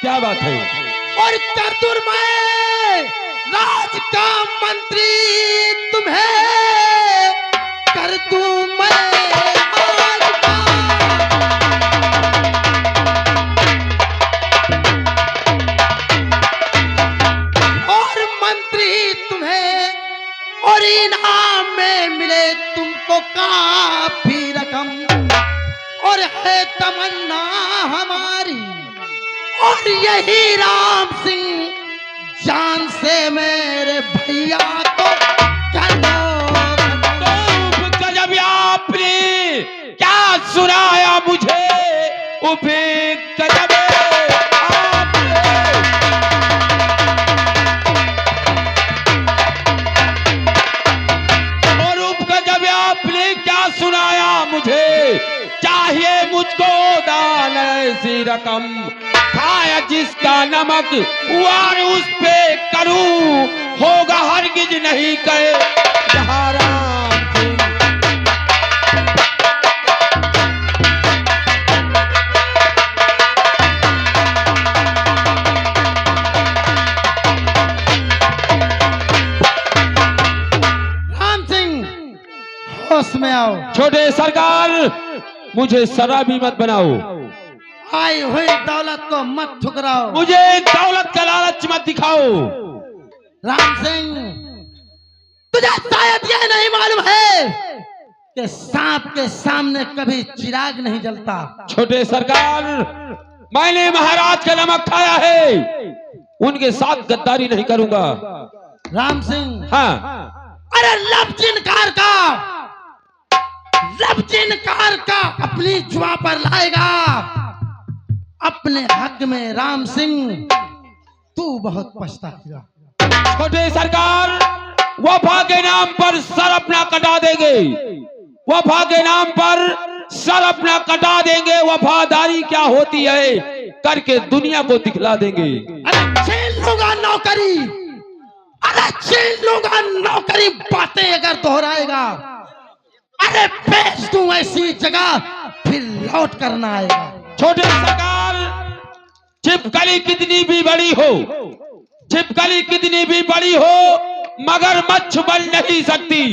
क्या बात है? और चतुर मैं राज का मंत्री तुम्हें कर दूं मैं आज का। और मंत्री तुम्हें और इनाम में मिले तुमको काफी रकम। और है तमन्ना हमारी और यही राम सिंह जान से मेरे भैया को कर दो। गजब आपने क्या सुनाया मुझे, उफे गजब और उप गजब आपने क्या सुनाया मुझे। चाहिए मुझको दान ऐसी रकम, खाया जिसका नमक वार उस पे करूं, होगा हरगिज नहीं कहे जहां राम सिंह। राम सिंह होश में आओ। छोटे सरकार, मुझे शराबी मत बनाओ, आई हुई दौलत को मत ठुकराओ, मुझे दौलत का लालच मत दिखाओ। राम सिंह तुझे शायद यह नहीं मालूम है कि सांप के सामने कभी चिराग नहीं जलता। छोटे सरकार, मैंने महाराज का नमक खाया है, उनके साथ गद्दारी नहीं करूंगा। राम सिंह हाँ, अरे लफ्ज इनकार का अपनी जुआ पर लाएगा। अपने हक में राम सिंह तू बहुत पछताएगा। छोटे सरकार, वफा के नाम पर सर अपना कटा देंगे, वफा के नाम पर सर अपना कटा देंगे। वफादारी क्या होती है करके दुनिया को दिखला देंगे। अरे छीन लूंगा नौकरी, अरे छीन लूंगा नौकरी, बातें अगर दोहराएगा अरे बेच दूं ऐसी जगह फिर लौट करना आएगा। छोटे सरकार, छिपकली कितनी भी बड़ी हो, छिपकली कितनी भी बड़ी हो, मगर मच्छ बन नहीं सकती।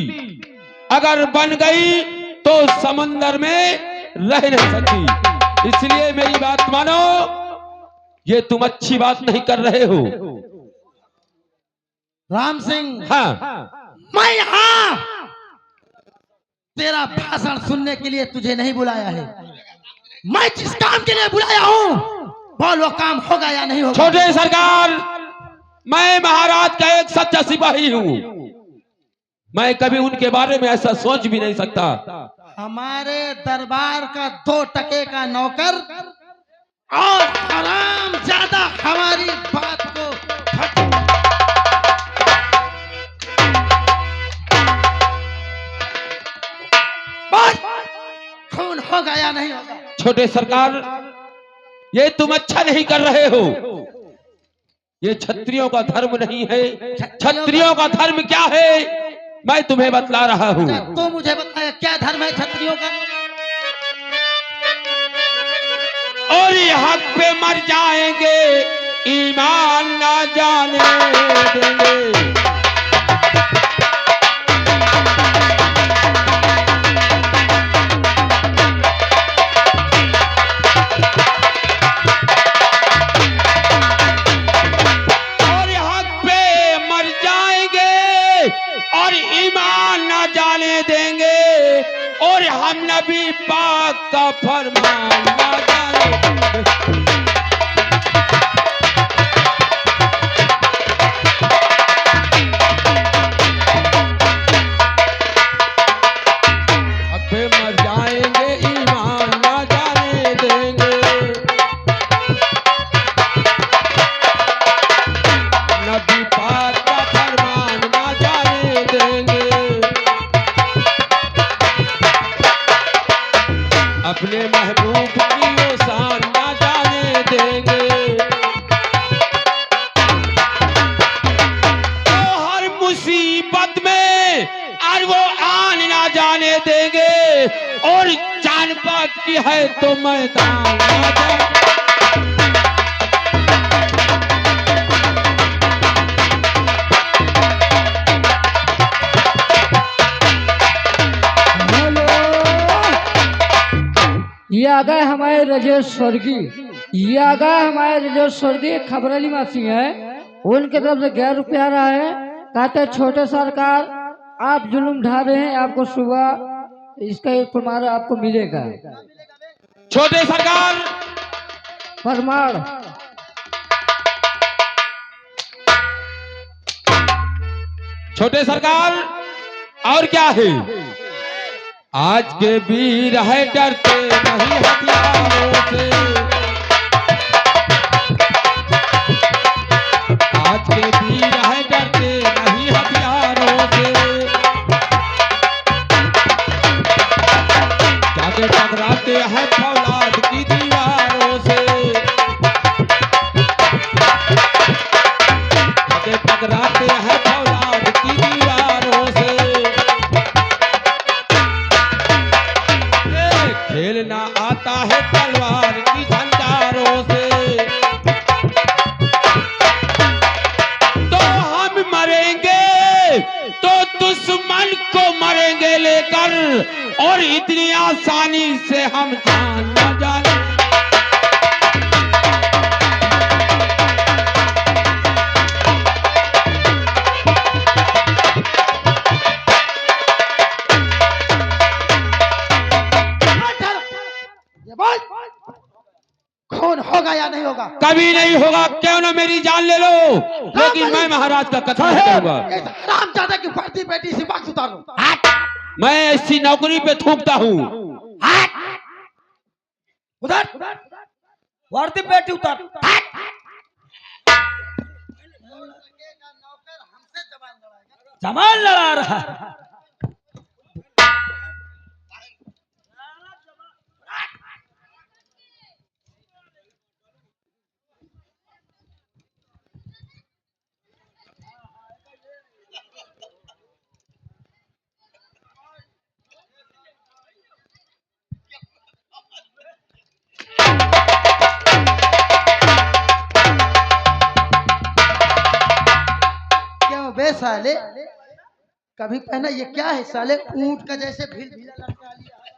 अगर बन गई तो समंदर में रह नहीं सकती। इसलिए मेरी बात मानो, ये तुम अच्छी बात नहीं कर रहे हो। राम सिंह, हाँ, मैं यहाँ तेरा भाषण सुनने के लिए तुझे नहीं बुलाया है। मैं जिस काम के लिए बुलाया हूँ बोल वो काम होगा या नहीं होगा। छोटे सरकार, मैं महाराज का एक सच्चा सिपाही हूँ, मैं कभी उनके बारे में ऐसा सोच भी नहीं सकता। हमारे दरबार का 2 टके का नौकर और हराम ज्यादा हमारी बात को खून होगा या नहीं होगा। छोटे सरकार, ये तुम अच्छा नहीं कर रहे हो, ये क्षत्रियों का धर्म नहीं है। क्षत्रियों का धर्म क्या है मैं तुम्हें बतला रहा हूँ। तो मुझे बताया क्या धर्म है क्षत्रियों का। और ये हक पे मर जाएंगे, ईमान ना जाने देंगे। और ये हक पे मर जाएंगे और ईमान ना जाने देंगे। और हम नबी पाक का फरमान ना जाने। अबे मर जाएंगे, ईमान ना जाने देंगे। नबी पाक का फरमान ना जाने देंगे। अपने महबूब की वो शान ना जाने देंगे। तो हर मुसीबत में और वो आन ना जाने देंगे। और जान बात की है तो मैदान ना जाने। आ गए हमारे राजेश स्वर्गीय, ये आ गए हमारे राजेश स्वर्गीय खबरली मासी है, उनके तरफ से 11 रुपया रहा है। कहते छोटे सरकार आप जुल्म ढा रहे हैं, आपको सुबह इसका एक प्रमाण आपको मिलेगा। छोटे सरकार प्रमाण छोटे सरकार और क्या है? आज के वीर है डरते नहीं हथियारों से, आज के वीर है डरते नहीं हथियारों से, जाके टकराते हैं फौलाद की दीवारों से, जाके टकराते हैं फौलाद की दीवारों से। खेलना आता है तलवार की झंकारों से, तो हम मरेंगे तो दुश्मन को मरेंगे लेकर, और इतनी आसानी से हम जान न जाने। ये बोल, खून होगा या नहीं होगा? कभी नहीं होगा, क्यों ना मेरी जान ले लो, लेकिन मैं महाराज का कत्ल नहीं करूंगा। इस हरामजादा की बढ़ती बेटी से वक्त उतारो। मैं ऐसी नौकरी पे थूकता हूँ। उधर वर्दी बेटी उतार। जमान लड़ा रहा है। क्यों बे साले, कभी पहना? ये क्या है साले? ऊंट का जैसे भील भीला लटका लिया है।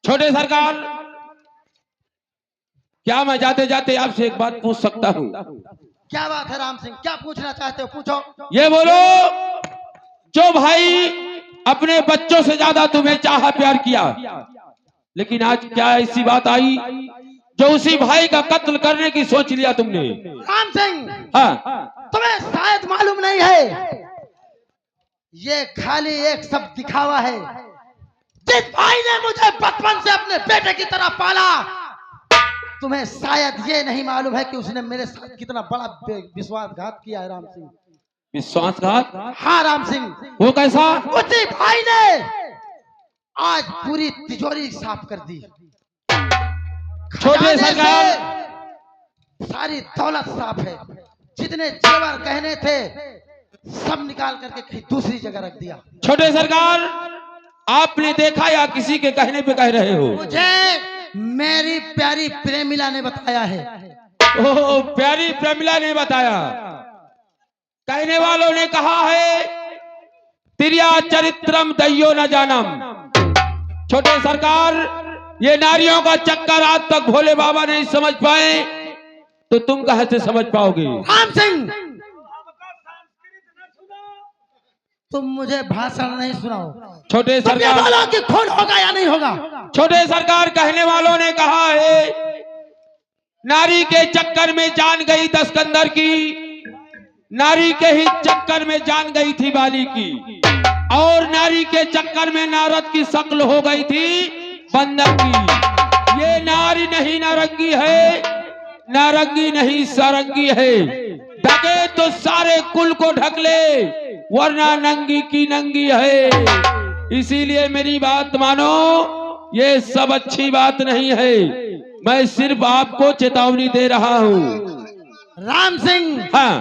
छोटे सरकार, क्या मैं जाते जाते आपसे एक बात पूछ सकता हूँ? क्या बात है राम सिंह, क्या पूछना चाहते हो? पूछो। ये बोलो, जो भाई अपने बच्चों से ज्यादा तुम्हें चाहा प्यार किया, लेकिन आज क्या ऐसी बात आई जो उसी भाई का कत्ल करने की सोच लिया तुमने? राम सिंह, हाँ, तुम्हें शायद मालूम नहीं है, ये खाली एक सब दिखावा है। जिस भाई ने मुझे बचपन से अपने बेटे की तरह पाला, तुम्हें शायद ये नहीं मालूम है कि उसने मेरे साथ कितना बड़ा विश्वासघात किया है। राम सिंह, विश्वासघात? हाँ राम सिंह, वो कैसा? उसी भाई ने आज पूरी तिजोरी साफ कर दी। छोटे खजाने सरकार, से सारी दौलत साफ है। जितने जेवर गहने थे सब निकाल करके कहीं दूसरी जगह रख दिया। छोटे सरकार, आपने देखा या किसी के कहने पे कह रहे हो? मुझे मेरी प्यारी प्रेमिला ने बताया है। ओह, प्यारी प्रेमिला ने बताया। कहने वालों ने कहा है, तिरिया चरित्रम दयो न जानम। छोटे सरकार, ये नारियों का चक्कर आज तक भोले बाबा नहीं समझ पाए, तो तुम कहां से समझ पाओगे? राम सिंह, तुम मुझे भाषण नहीं सुनाओ। छोटे तुम ये सरकार, बोलो कि खून होगा या नहीं होगा? छोटे सरकार, कहने वालों ने कहा है, नारी के चक्कर में जान गई दस्कंदर की, नारी के ही चक्कर में जान गई थी बाली की, और नारी के चक्कर में नारद की शक्ल हो गई थी बंदर की। ये नारी नहीं नारंगी है, नारंगी नहीं सारंगी है। ढके तो सारे कुल को ढक ले, वरना नंगी की नंगी है। इसीलिए मेरी बात मानो, ये सब अच्छी बात नहीं है। मैं सिर्फ आपको चेतावनी दे रहा हूँ। राम सिंह, हाँ,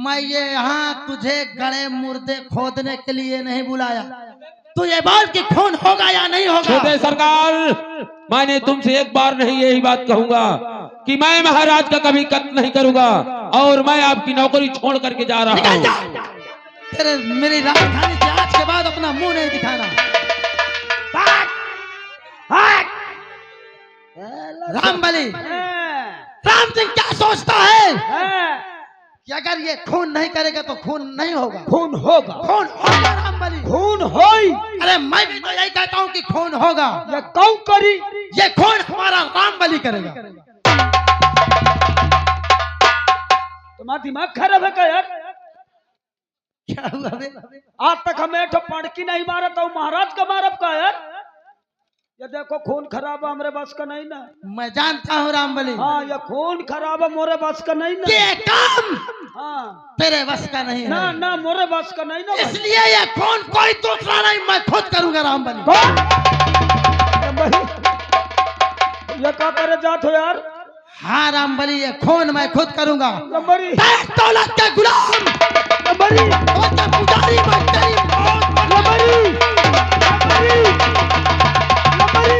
मैं ये यहाँ तुझे गड़े मुर्दे खोदने के लिए नहीं बुलाया। तू ये बोल कि खून होगा या नहीं होगा? छोटे सरकार, मैंने तुमसे एक बार नहीं यही बात कहूंगा कि मैं महाराज का कभी कत्ल नहीं करूंगा, और मैं आपकी नौकरी छोड़ करके जा रहा निकल हूँ। जा। तेरे मेरी राजधानी से आज आज के बाद अपना मुंह नहीं दिखाना। भाग, भाग। रामबली, राम सिंह क्या सोचता है कि अगर ये खून नहीं करेगा तो खून नहीं होगा? खून होगा, खून होगा रामबली, खून होई। अरे मैं भी तो यही कहता हूँ कि खून होगा। ये कौन करी? ये खून हमारा रामबली करेगा। तुम्हारा दिमाग खराब है क्या यार? क्या हुआ बे? आज तक हमें तो पड़की नहीं मारा तो महाराज का मारब का यार? ये देखो खून खराब है, हमरे बस का नहीं ना। मैं जानता हूँ रामबली, हाँ, ये खून खराब है, मोरे बस का नहीं ना। ये काम हाँ तेरे बस का नहीं ना है, ना, मोरे बस का नहीं ना भाई। इसलिए ये खून कोई दूसरा नहीं, मैं खुद करूंगा रामबली। ये क्या करे जात हो यार? हाँ रामबली, ये खून मैं खुद करूंगा। नंबरी, दौलत के गुलाम, नंबरी, और के पुजारी, मैं तेरी मौत पर- नंबरी, नंबरी, नंबरी।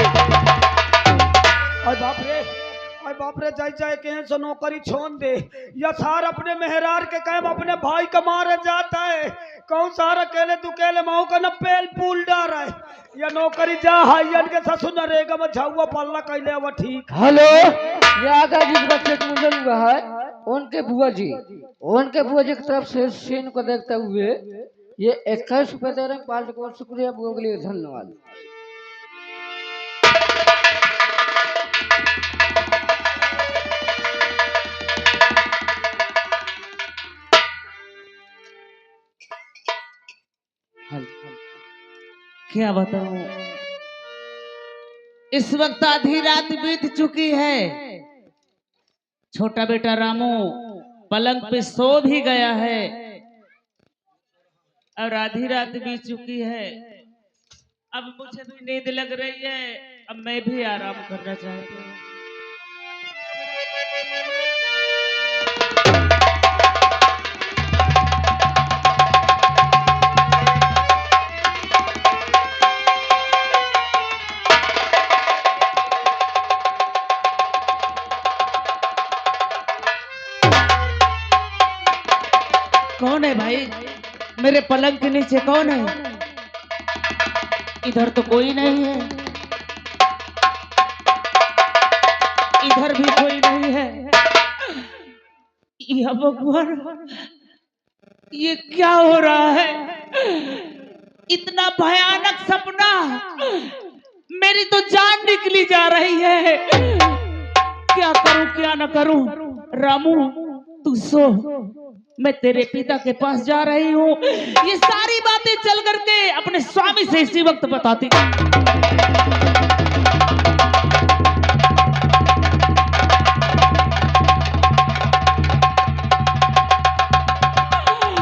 अरे बाप रे, जाई जाए के सो नौकरी छोड़ दे। या सार अपने मेहरार के काम अपने भाई का मारे जाता है। कौन सारा अकेले तू केले माऊ का न पेल पूल डाल है। या नौकरी जा हाइयन के ससुर नरेगा में झाउआ पालना कैले वो ठीक। हेलो, ये आगा जिस बच्चे को मुंडन हुआ है उनके बुआ जी की तरफ से सीन को देखते हुए ये 21 रुपए दे रहे हैं। पार्टी को शुक्रिया, बुआ के लिए धन्यवाद। क्या बताऊं, इस वक्त आधी रात बीत चुकी है। छोटा बेटा रामू पलंग पे सो भी गया है और आधी रात बीत चुकी है। अब मुझे भी नींद लग रही है, अब मैं भी आराम करना चाहती हूँ। कौन है भाई? मेरे पलंग के नीचे कौन है? इधर तो कोई नहीं है, इधर भी कोई नहीं है। या भगवान, ये क्या हो रहा है? इतना भयानक सपना, मेरी तो जान निकली जा रही है। क्या करूं क्या न करूं? रामू तू सो, मैं तेरे पिता के पास जा रही हूँ। ये सारी बातें चल करके अपने स्वामी से इसी वक्त बताती।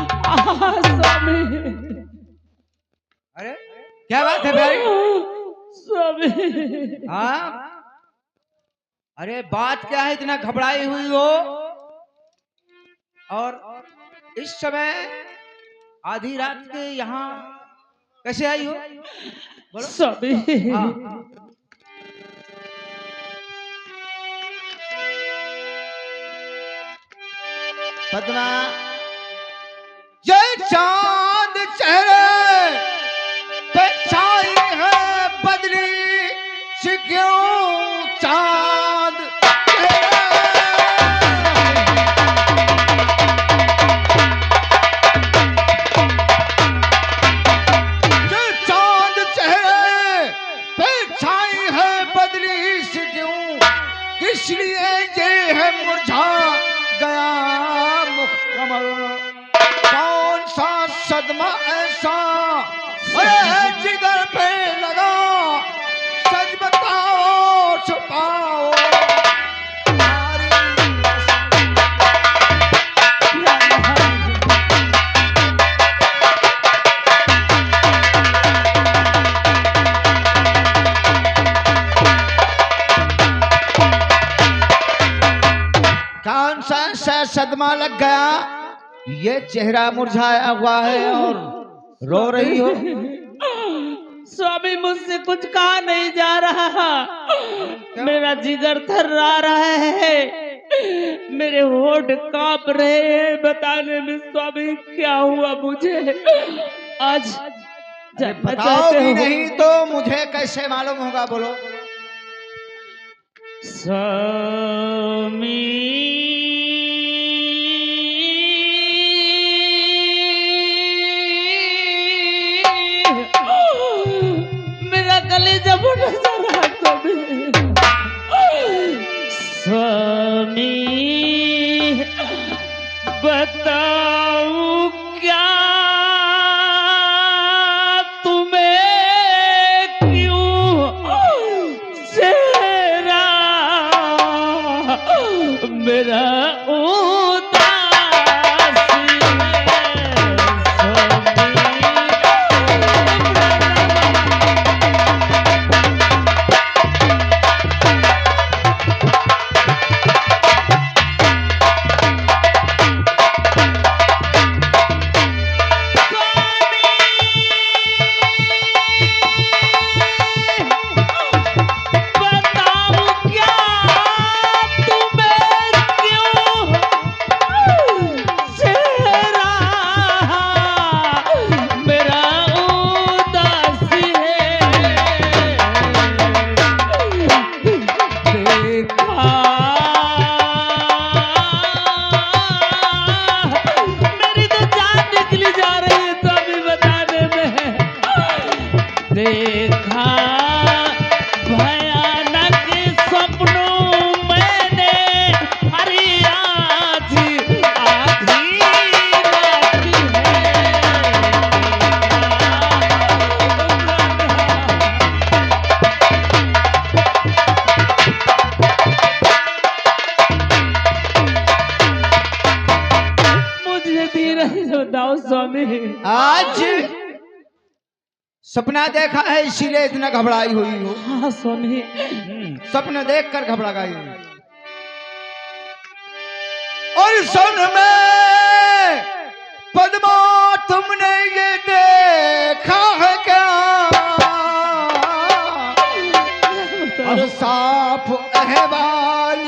स्वामी, अरे क्या बात है भाई? स्वामी, हाँ, अरे बात क्या है, इतना घबराई हुई हो? और इस समय आधी रात के यहाँ कैसे आई हो? बोलो। स्वामी, हाँ, पद्मा, ये चांद चेहरे पे छाई है बदली सी क्यों चांद चेहरे? ये चांद चेहरे पे छाई है बदली सी क्यों, किस लिए ये है मुरझा गया मुख कमल? कौन सा सदमा ऐसा अरे जिगर पे लगा, सच बताओ छुपाओ तुम्हारी कौन सा ऐसा सदमा लग गया, ये चेहरा मुरझाया हुआ है और रो रही हो? स्वामी मुझसे कुछ कहा नहीं जा रहा, मेरा जिगर थर्रा रहा है, मेरे होठ कांप रहे हैं बताने में। स्वामी क्या हुआ मुझे? आज जानना बताओ चाहते भी हो? नहीं तो मुझे कैसे मालूम होगा, बोलो। स्वामी मेरा कलेजा फटा जा रहा है स्वामी। बताऊं क्या तुम्हें क्यों चेहरा मेरा उदास है बताऊं क्या तुम्हें क्यों चेहरा मेरा उदास है। देखा मेरी तो जान निकली जा रही है तो अभी बताने में। देखा भयानक सपनों मैंने हरी आधी आधी रात मुझे धीरज दाओ स्वामी। आज सपना देखा है इसीलिए इतना घबराई हुई हो। हाँ स्वामी। सपना देख कर घबरा गई। और सुन में पद्मा, तुमने ये देखा है क्या? और साफ अहवाल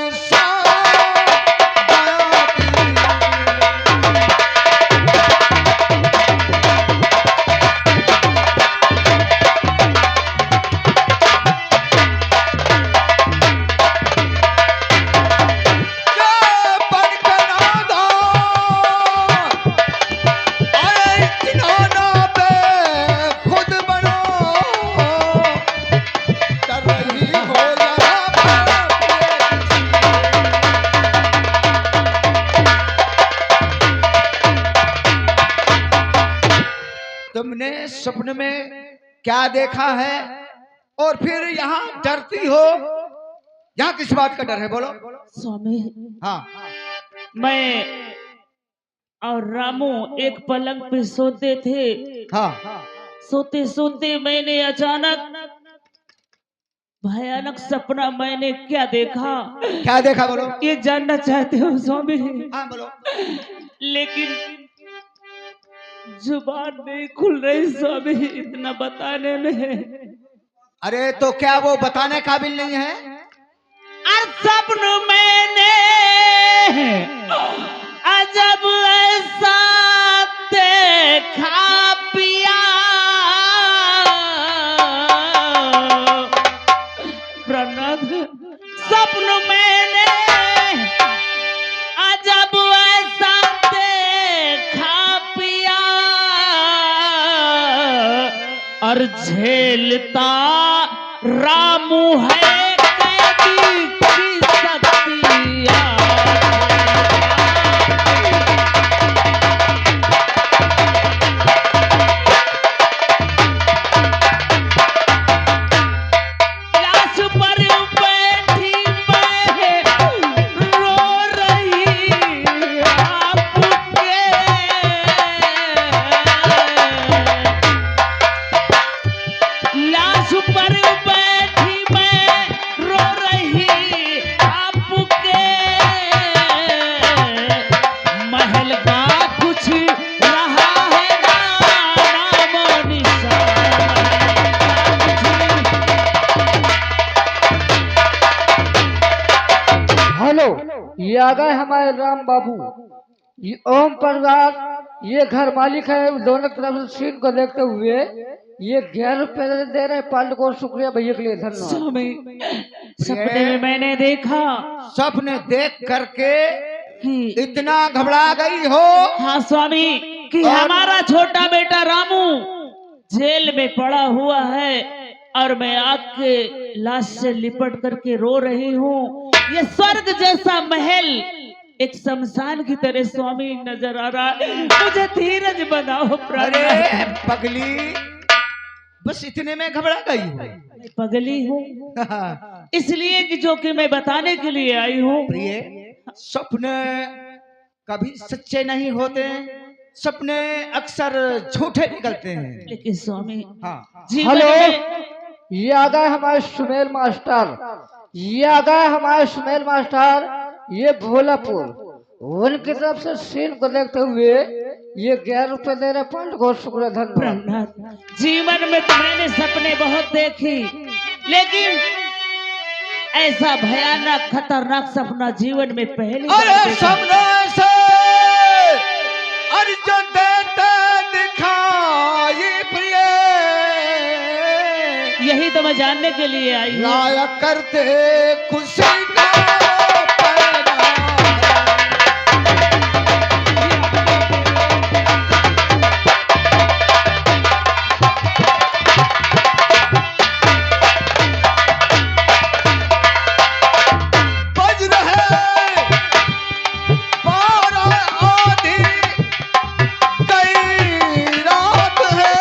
तुमने सपने में क्या देखा है और फिर यहाँ डरती हो? यहाँ किस बात का डर है, बोलो। स्वामी हाँ, मैं और रामू एक पलंग पे सोते थे। हाँ। सोते सोते मैंने अचानक भयानक सपना मैंने क्या देखा क्या देखा, बोलो। ये जानना चाहते हो स्वामी? हाँ, बोलो। लेकिन जुबान नहीं खुल रही स्वामी इतना बताने में। अरे तो क्या वो बताने काबिल नहीं है? और सपनों मैंने अजब ऐसा देखा पिया प्रणद। सपनों मैंने अजब ऐसा देखा पिया और झेलता रामू है कैदी की शक्तियाँ। लाश पर बैठी मैं रो रही आपके। लाश पर बैठी मैं रो रही आपके। महल का कुछ रहा है ना नामो निशान। हेलो, ये आ गए हमारे राम बाबू। ये ओम परिवार, ये घर मालिक है। दोनों तरफ से सीन को देखते हुए ये 11 रुपए दे रहे पाल्ट को, शुक्रिया भैया के लिए, धन्यवाद। स्वामी सपने में मैंने देखा सपने देख करके कि इतना घबरा गई हो। हाँ स्वामी, कि हमारा छोटा बेटा रामू जेल में पड़ा हुआ है और मैं आग के लाश से लिपट करके रो रही हूँ। ये स्वर्ग जैसा महल एक शमशान की तरह स्वामी नजर आ रहा है। मुझे धीरज बनाओ अरे प्राणनाथ। पगली, बस इतने में घबरा गई हो। मैं पगली हूँ इसलिए कि जो कि मैं बताने के लिए आई हूँ। प्रिय, सपने कभी सच्चे नहीं होते, सपने अक्सर झूठे निकलते हैं। लेकिन स्वामी हाँ, जीवन हेलो, में ये आ गए हमारे सुमेर मास्टर, ये आ गए हमारे सुमेर मास्टर, ये भोलापुर। उनकी तरफ से सीन को देखते हुए ये 11 रुपए दे रहे पाल्ट को, शुक्रिया, धन्यवाद। प्राणनाथ, जीवन में तो मैंने सपने बहुत देखी, लेकिन ऐसा भयानक खतरनाक सपना जीवन में पहली बार अरे देखा। सपनों से अर्जुन देते दिखाई प्रिय, यही तो मैं जानने के लिए आई हूँ। लाया करते खुशी का पैगाम। बज रहे 12 आधी, कई रात है,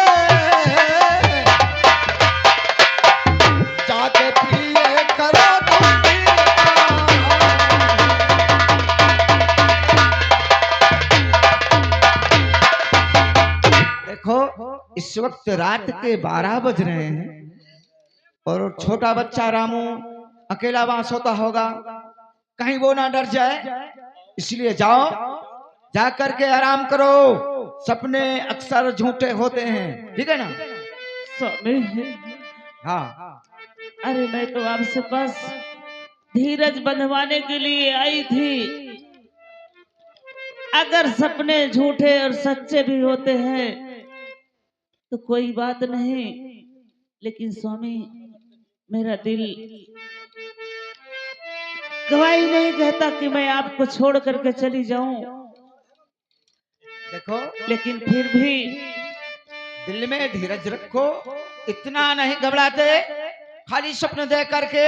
जाके प्रिय करो तुम भी देखो, इस वक्त रात के 12 बज रहे हैं और छोटा बच्चा रामू अकेला वहां सोता होगा, कहीं वो ना डर जाए, इसलिए जाओ, जा करके आराम करो। सपने अक्सर झूठे होते हैं, ठीक है ना? स्वामी, हाँ, अरे मैं तो आपसे बस धीरज बंधवाने के लिए आई थी। अगर सपने झूठे और सच्चे भी होते हैं तो कोई बात नहीं, लेकिन स्वामी मेरा दिल गवाही नहीं कहता कि मैं आपको छोड़ करके चली जाऊं, देखो, लेकिन फिर भी दिल में धीरज रखो, इतना नहीं घबराते, खाली स्वप्न देख करके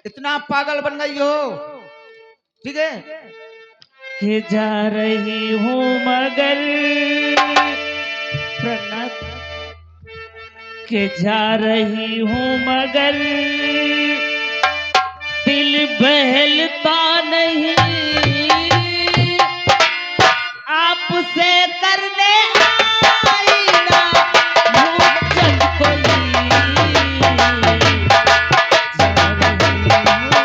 इतना पागल बन गई हो, ठीक है? कि जा रही हूँ मगर प्रणत, के जा रही हूँ मगर दिल बहलता नहीं, आपसे करने आई ना भूचन कोई, जा रही हूँ।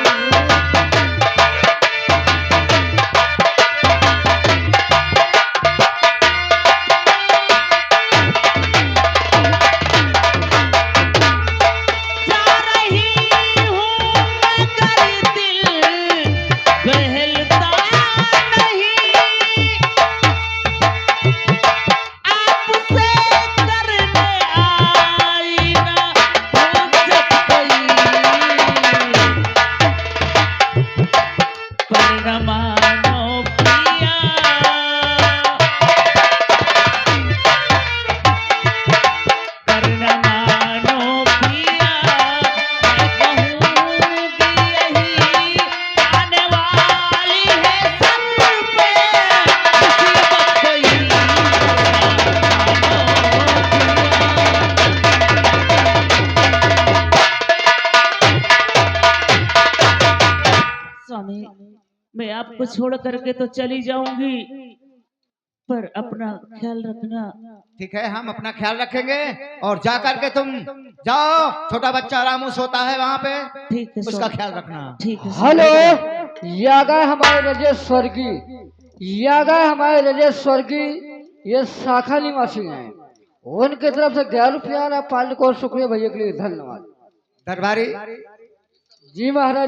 जा रही हूँ मगर दिल बहलता नहीं, आपसे करने आई ना भूचत कोई, पर न मानो पिया, पर न मानो पिया, मैं कहूँगी यही आने वाली है सर पे मुसीबत कोई, स्वामी मैं आपको छोड़ करके तो चली जाऊंगी, पर अपना ख्याल रखना। ठीक है, हम अपना ख्याल रखेंगे और जा करके तुम जाओ, छोटा बच्चा रामू सोता है वहां पे, ठीक है उसका स्वामी, ख्याल रखना। ठीक है। हेलो, ये आ गए हमारे रजेश स्वर्गी, ये आ गए हमारे रजेश स्वर्गी, ये शाखा निवासी हैं। उनकी तरफ से 11 रुपया पाल्ट को, शुक्रिया भैया के लिए, धन्यवाद। दरबारी जी महाराज।